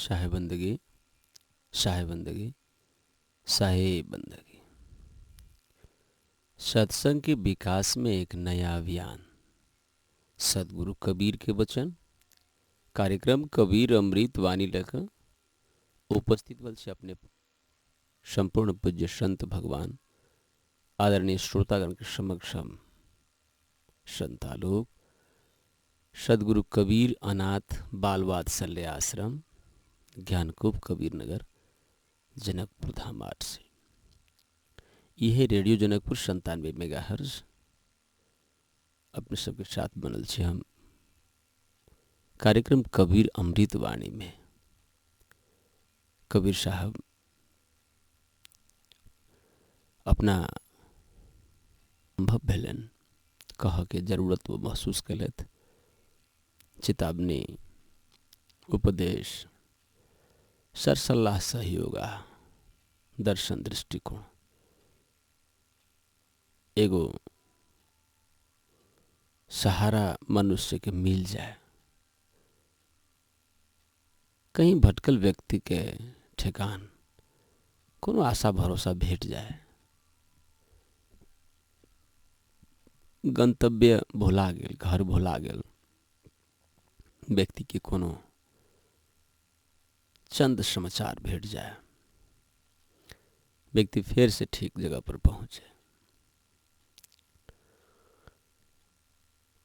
शाह बंदगी, शाह बंदगी, शाहे बंदगी। सत्संग के विकास में एक नया अभियान। सदगुरु कबीर के वचन। कार्यक्रम कबीर अमृत वाणी लेकर उपस्थित बल से अपने संपूर्ण पूज्य संत भगवान आदरणीय श्रोतागण के समक्ष हम संतालोक सदगुरु कबीर अनाथ बाल वात्सल्य आश्रम ज्ञानकूप कबीर नगर जनकपुर धाम 8 से यह रेडियो जनकपुर 97 मेगाहर्ज अपने सबके साथ बनल छे। हम कार्यक्रम कबीर अमृत वाणी में कबीर साहब अपना अनुभव भेलन कह के जरूरत वो महसूस कलत। चेतावनी, उपदेश, सरसल्लाह, सहयोग, दर्शन, दृष्टिकोण एगो सहारा मनुष्य के मिल जाए। कहीं भटकल व्यक्ति के ठेकान कोनो आशा भरोसा भेट जाए। गंतव्य भुला गेल, घर भुला गेल व्यक्ति के कोनो चंद समाचार भेट जाए, व्यक्ति फिर से ठीक जगह पर पहुंचे।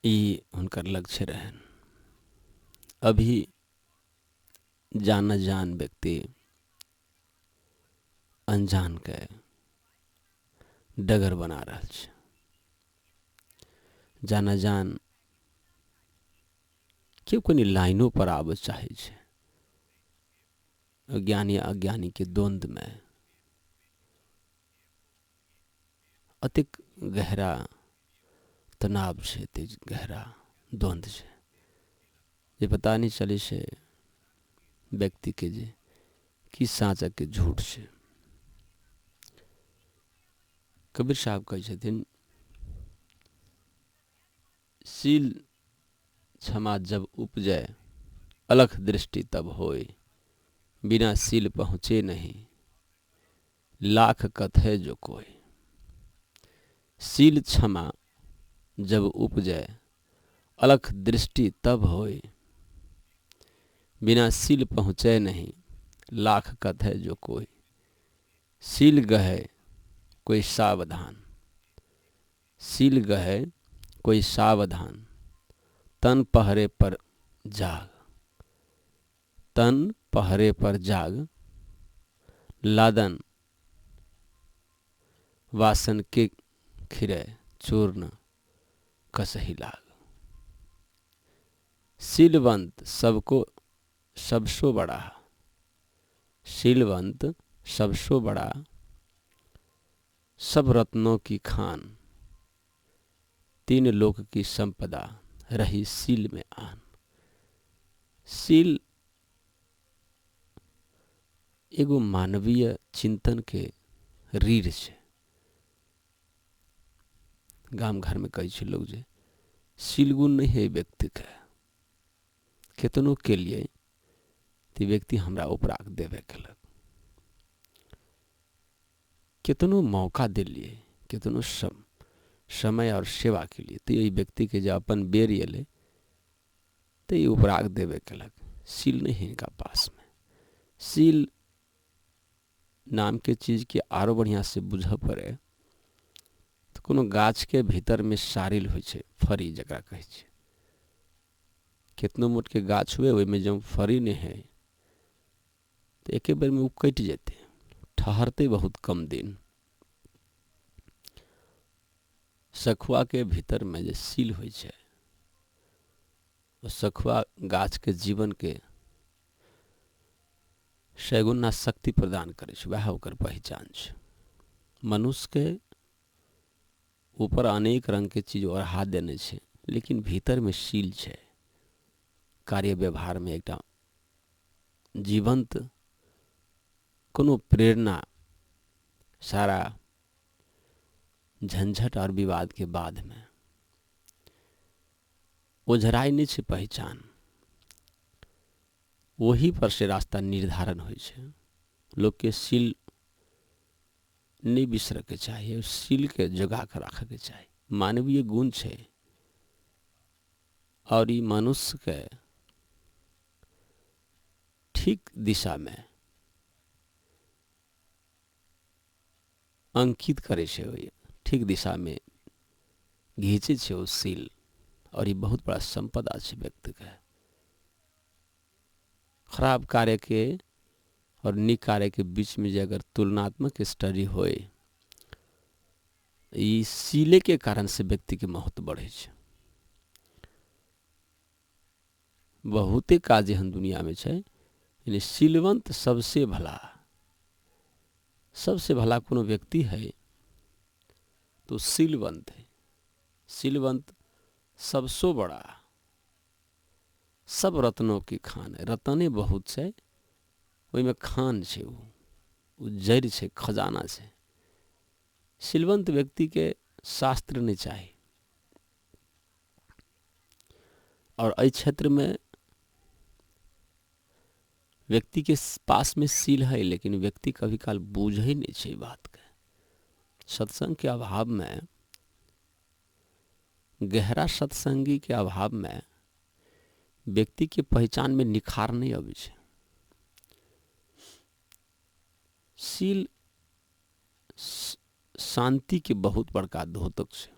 ये उनकर लक्ष्य रहन। अभी जान जान व्यक्ति अनजान के डगर बना रहा छे। जान जान क्यों कोनी लाइनों पर आब चाहे छे। अज्ञानी अज्ञानी के द्वंद में अतिक गहरा तनाव छे, तेज गहरा द्वंद छे। ये पता नहीं चले से व्यक्ति के जे कि साँचा के झूठ छे। कबीर साहब कहे छथिन, सील क्षमा जब उपजे अलख दृष्टि तब होए, बिना सील पहुँचे नहीं लाख कथे जो कोई। सील क्षमा जब उपजे अलख दृष्टि तब होए, बिना सील पहुँचे नहीं लाख कथे जो कोई। सील गहे कोई सावधान, सील गहे कोई सावधान, तन पहरे पर जाग, तन पहरे पर जाग, लादन वासन के खिरे चूर्ण कसही लाग। सीलवंत सबको सबसो बड़ा, सीलवंत सबसो बड़ा, सब रत्नों की खान, तीन लोक की संपदा रही सील में आन। सील एगो मानवीय चिंतन के रीढ़ छे। गाम घर में कहे छे लोग जे सील गुण नहीं है व्यक्ति के, केतनो के लिए ते व्यक्ति हमरा उपराग देवे केलक। केतनो मौका दिलिए, केतनो समय और सेवा के लिए तो यही व्यक्ति के जो अपन बेर एले तो ये उपराग देवे केलक। सील नहीं है इनका पास में। सील नाम के चीज के आरो बढ़िया से बुझ पड़े तो कोनो गाछ के भीतर में सारिल होइ छे, फरी जकरा कहे छे। कितनो मोट के गाछ हुए ओहि में जब फरी नहीं है तो एके बेर में उ कट जेते, ठहरते बहुत कम दिन। सखुआ के भीतर में जे सील होइ छे वो सखुआ गाछ के जीवन के सैगुना शक्ति प्रदान करे छे। वह ओकर पहचान छे। मनुष्य के ऊपर अनेक रंग के चीज ओढ़ा देने छे, लेकिन भीतर में सील छे। कार्य व्यवहार में एकटा जीवंत कोनो प्रेरणा सारा झंझट और विवाद के बाद में ओझराई नहीं छे पहचान। वही पर से रास्ता निर्धारण होइ छै। लोग के सील नहीं बिसर के चाहिए, सील के जगा के रखे के चाहिए। मानवीय गुण छै और ई मनुष्य के ठीक दिशा में अंकित करे छै, ठीक दिशा में घींचे छै ओ सील। और ये बहुत बड़ा संपदा छै व्यक्ति के। खराब कार्य के और निक कार्य के बीच में जे अगर तुलनात्मक स्टडी होए, ई सीले के कारण से व्यक्ति के महत्व बढ़े छै। बहुते काज एहन दुनिया में छै, यानी सीलवंत सबसे भला कोनो व्यक्ति है तो सीलवंत है। सीलवंत सबसे बड़ा, सब रत्नों की खान है। रतने बहुत छै, ओहि में खान छै, वो जड़ छै, खजाना छै। सीलवंत व्यक्ति के शास्त्र नहीं चाहिए। और इस क्षेत्र में व्यक्ति के पास में सील है, लेकिन व्यक्ति कभी काल बूझे ही नहीं छै बात के। सत्संग के अभाव में, गहरा सत्संगी के अभाव में व्यक्ति के पहचान में निखार नहीं आवे छै। सील शांति के बहुत बड़का द्योतक छै।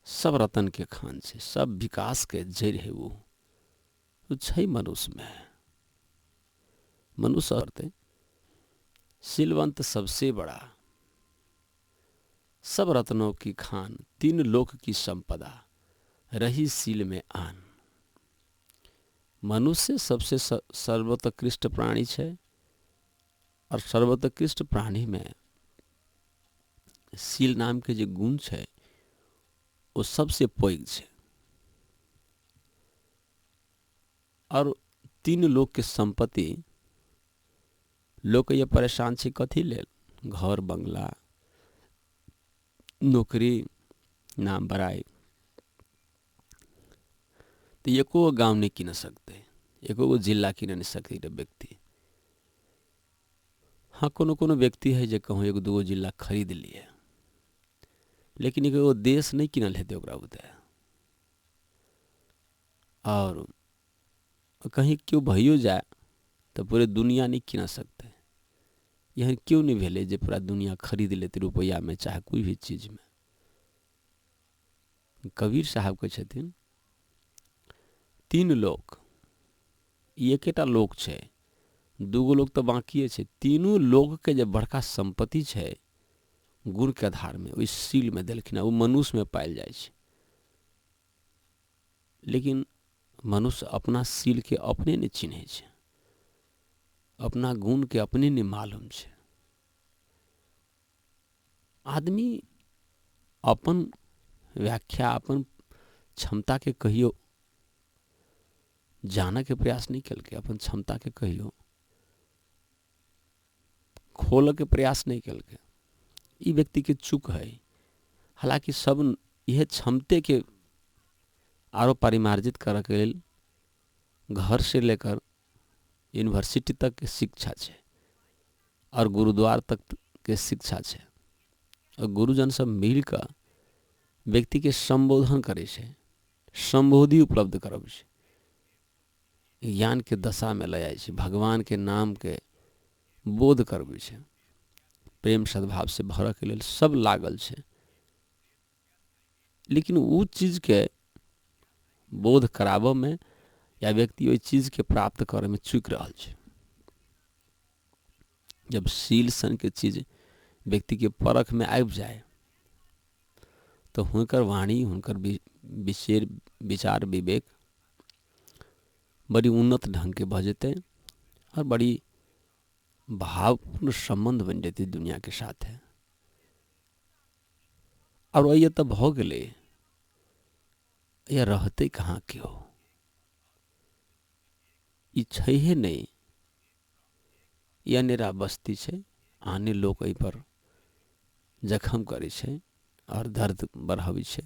सब रतन के खान छै, सब विकास के जड़ है। वो छै मनुष्य में। मनुष्य अर्थ सीलवंत सबसे बड़ा, सब रत्नों की खान, तीन लोक की संपदा, रही सील में आन। मनुष्य सबसे सर्वोत्कृष्ट प्राणी छै। और सर्वोत्कृष्ट प्राणी में सील नाम के जो गुण छै, वो सबसे पैघ छै। और तीन लोक के संपत्ति, लोग ये परेशान छै कथी लेल? घर बंगला, नौकरी, नाम बड़ाई। तो एको गांव नहीं किन सकते, एको जिला किन नहीं सकते व्यक्ति। हाँ, कोनो व्यक्ति है जो कहूँ एगो दूगो जिला खरीद लिए, लेकिन एगो देश नहीं किनल हेते ओकरा बुते। और कहीं क्यों भइयो जाए तो पूरे दुनिया नहीं किन सकते। यह क्यों नहीं भेले जे पूरा दुनिया खरीद लेते रुपया में, चाहे कोई भी चीज में। कबीर साहब के छथिन, तीन लोक, एकेटा लोक छै, दूगो लोग तो बाकी छै। तीनों लोग के जब बड़का संपत्ति छै, गुण के आधार में ओहि सील में देलखिन, वो मनुष्य में पायल जाए छै। लेकिन मनुष्य अपना सील के अपने नहीं चिन्हे छै, अपना गुण के अपने नहीं मालूम छै। आदमी अपन व्याख्या, अपन क्षमता के कहियो जाने के प्रयास नहीं कल के, अपन क्षमता के कहियो खोल के प्रयास नहीं कल के। ई व्यक्ति के चूक है। हालांकि सब यह क्षमते के आरो परिमार्जित करे के लेल घर से लेकर यूनिवर्सिटी तक के शिक्षा छै, और गुरुद्वार तक के शिक्षा छै। और गुरुजन सब मिलकर व्यक्ति के संबोधन करे छै, संबोधि उपलब्ध करब छै, ज्ञान के दशा में ले जाए छै, भगवान के नाम के बोध करबै छै, प्रेम सद्भाव से भरऽ के लेल सब लागल छै। लेकिन वो चीज के बोध कराबऽ में या व्यक्ति ओहि चीज के प्राप्त करे में चूक रहल छै। जब सील सन के चीज व्यक्ति के परख में आबि जाए तो हुनकर वाणी, हुनकर विचार विवेक बड़ी उन्नत ढंग के भ जेतै, और बड़ी भावपूर्ण संबंध बन जेतै दुनिया के साथ है। और ये तो भ गेलै, ये रहते कहाँ के हो? ई छैहे नहीं, यह नेरा बस्ती छै। आने लोग एहि पर जखम करे छै और दर्द बढ़ावे छै।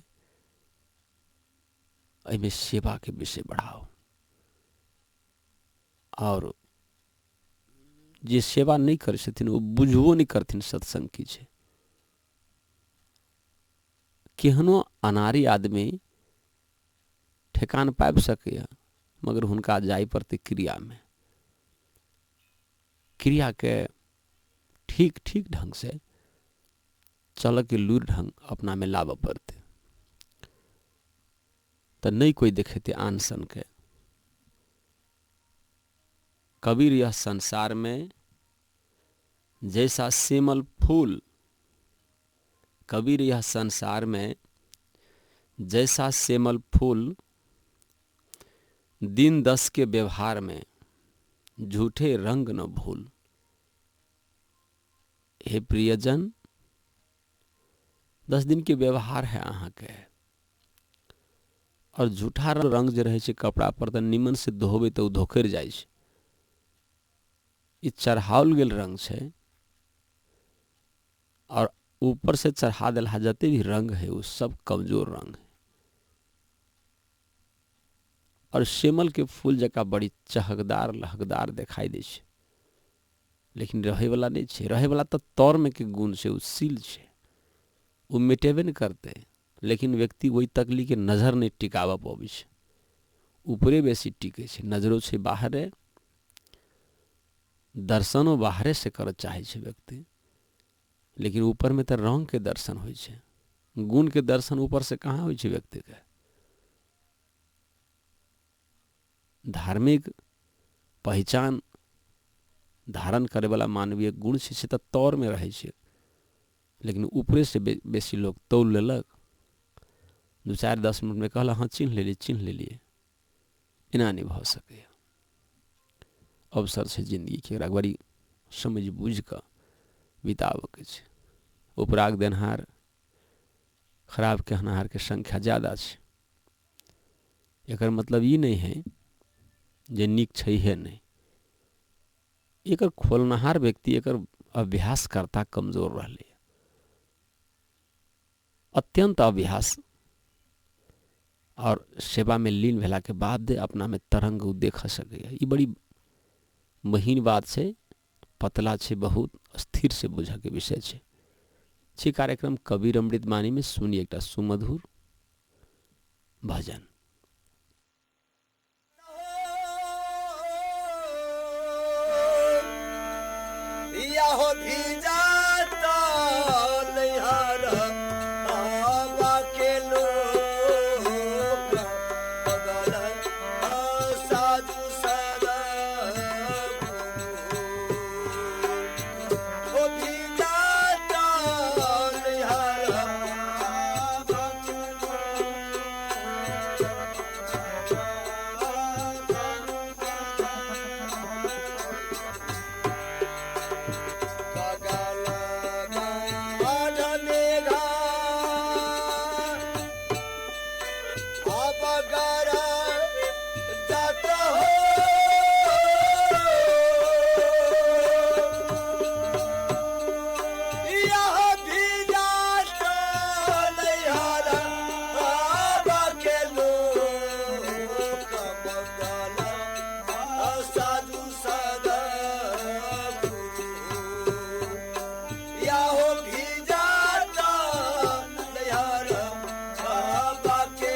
एहिमे सेवा के विषय बढ़ाओ, और जे सेवा नहीं करे छथिन वो बुझबो नहीं करथिन सत्संग की छै। केहनो अनारी आदमी ठेकान पाबि सकैए, मगर हुनका जाय पड़तै क्रिया में, क्रिया के ठीक ठीक ढंग से चल के लूर ढंग अपना में लाबऽ पड़तै। तो नहीं कोई देखेते आन सन के। कबीर यह संसार में जैसा सेमल फूल, कबीर यह संसार में जैसा सेमल फूल, दिन दस के व्यवहार में झूठे रंग न भूल। हे प्रियजन, 10 दिन के व्यवहार है अहाँ के, और झूठा रंग जे रहे छै कपड़ा पर तऽ निमन से धोबे तऽ धोखर जाइ छै। ई चढ़ाओल गेल रंग छै, और ऊपर से चढ़ा देला जते भी रंग है वो सब कमजोर रंग है। और सेमल के फूल जका बड़ी चहकदार लहकदार दिखाई दे छै, लेकिन रहे वाला नहीं छै। रहे वाला तो तौर में के गुण छै, वो सील छै, वो मिटेबे नहीं करते। लेकिन व्यक्ति वही तकली के नजर नहीं टिकावा पाबै छै, ऊपरे बेसी टिके छै। नजरो छै बाहरे, दर्शनो बाहरे से कर चाहे छै व्यक्ति, लेकिन ऊपर में तो रंग के दर्शन होइ छै, गुण के दर्शन ऊपर से कहाँ होइ छै व्यक्ति के। धार्मिक पहचान धारण करे वाला मानवीय गुण छै से तऽ तौर में रहे छै, लेकिन ऊपरे से बेसी लोग तौल लेलक, 2-4-10 मिनट में कहला हाँ चिन्ह लेलिए, एना नहीं भ सके। अवसर छै जिंदगी के, एकरा बड़ी समझ बूझ कर बिताबऽ के छै। उपराग देनहार खराब कहनहार के संख्या ज्यादा छै। एकर मतलब ई नहीं है जे नीक छैहे नहीं। एकर खोलनहार व्यक्ति, एकर अभ्यास करता कमजोर रहले, अत्यंत अभ्यास और सेवा में लीन भेला के बाद अपना में तरंग देख सके। ये बड़ी महीन बात छै, पतला छै, बहुत स्थिर से बुझे के विषय छै। छी कार्यक्रम कबीर अमृत वाणी में सुनिए एक सुमधुर भजन। हो भी जाता नैहर आवा के लोग, अगर साधु सदा हो भी जाता नैहर आवा के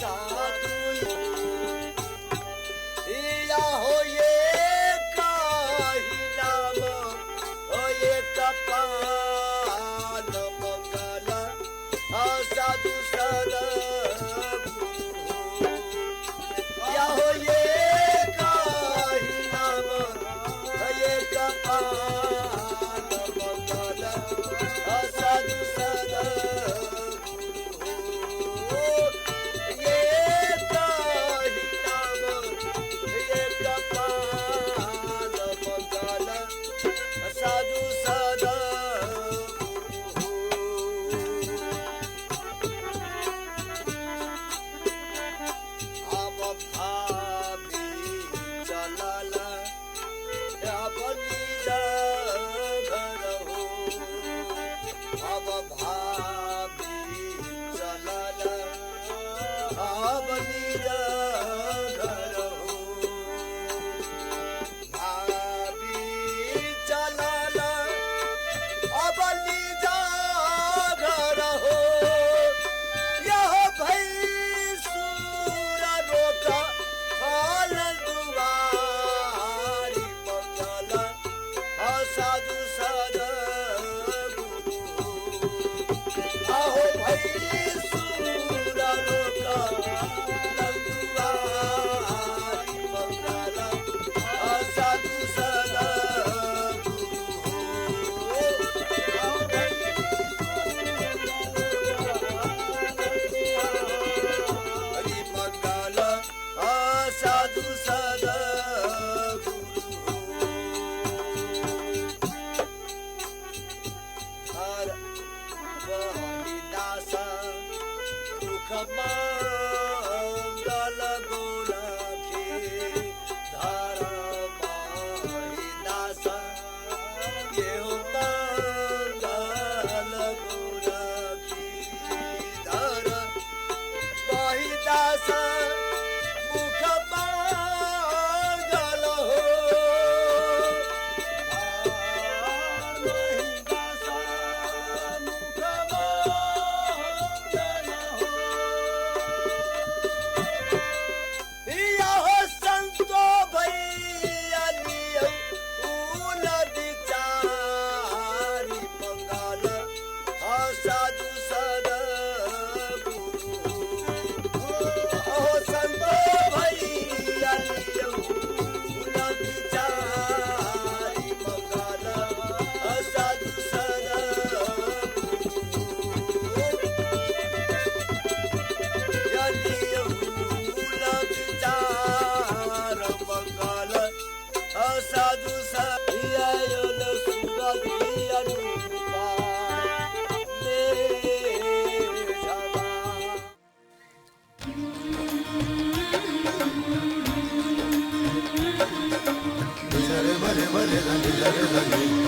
साधु या हो ये काही नाम हो ये कपाल मंगल साधु सदा या हो ये काही नाम हो ये कपाल मंगल साधु सदा ये काही नाम ये कपाल मंगल साधु सदा अब भाभी चलल अब निज घर हो अब भाभी चलल अब निज घर हो भाभी चलल अब निज घर हो यह भैंसुर रोका हाल दुआरी मंगल साधु सदा आहो भैंसुर रोका हाल दुआरी मंगल साधु सदा हरि मंगल साधु सदा हर दास दुख मंगल गोरखे धर दास ये मंगल गोरखी धर दास मुख मंगल हो दास मुख मंगल हो या हो संतो भैया लियो उन विचारी मंगल साधु सदा हो संतो भैया लियो उन विचारी मंगल साधु सदा लियो उन विचार मंगल साधु सदा सुरभिया रूपा